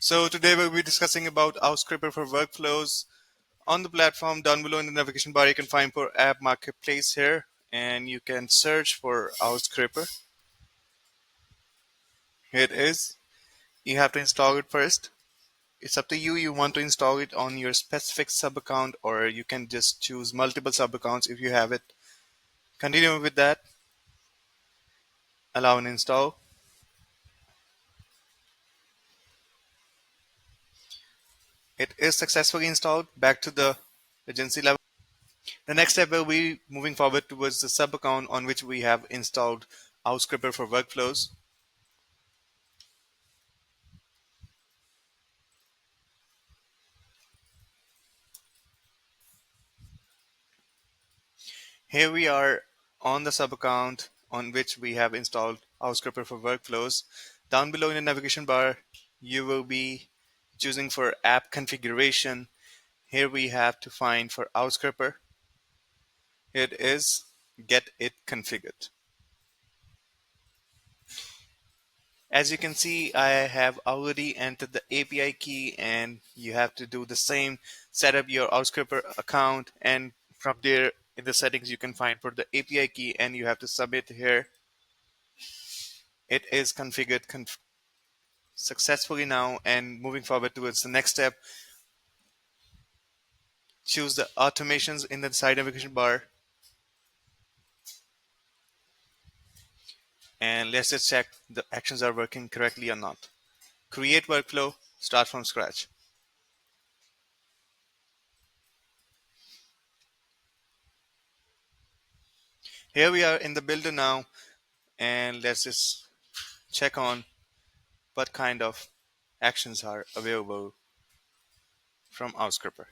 So today we'll be discussing about Outscrapper for workflows. On the platform down below in the navigation bar, you can find for app marketplace here, and you can search for Outscrapper. Here it is. You have to install it first. It's up to you. You want to install it on your specific sub account, or you can just choose multiple sub accounts if you have it. Continue with that. Allow and install. It is successfully installed. Back to the agency level. The next step will be moving forward towards the sub account on which we have installed Outscrapper for workflows. Here we are on the sub account on which we have installed Owlscraper for workflows. Down below in the navigation bar, you will be choosing for app configuration. Here we have to find for Owlscraper. It is get it configured. As you can see, I have already entered the API key, and you have to do the same. Set up your Outscrapper account, and from there in the settings you can find for the API key, and you have to submit here. It is configured successfully now, and moving forward towards the next step, choose the automations in the side navigation bar, and let's just check the actions are working correctly or not. Create workflow, start from scratch. Here we are in the builder now, and let's just check on what kind of actions are available from Owlscraper.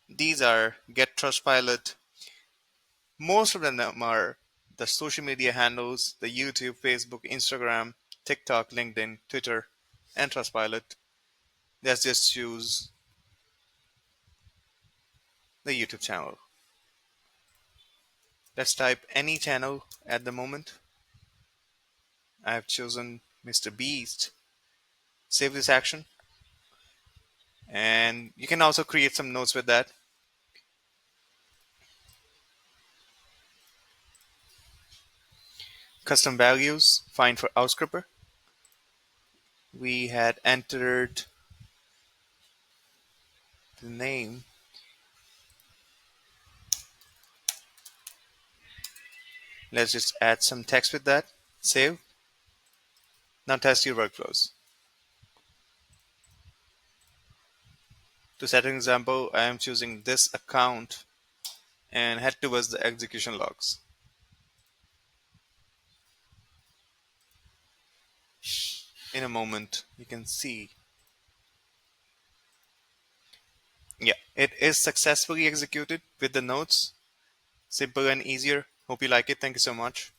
These are get Trustpilot. Most of them are the social media handles, the YouTube, Facebook, Instagram, TikTok, LinkedIn, Twitter, and Trustpilot. Let's just choose the YouTube channel. Let's type any channel at the moment. I have chosen Mr. Beast. Save this action. And you can also create some notes with that. Custom values, find for Owlscraper. We had entered the name. Let's just add some text with that. Save. Now test your workflows. To set an example, I am choosing this account and head towards the execution logs. In a moment, you can see. Yeah, it is successfully executed with the notes. Simple and easier. Hope you like it. Thank you so much.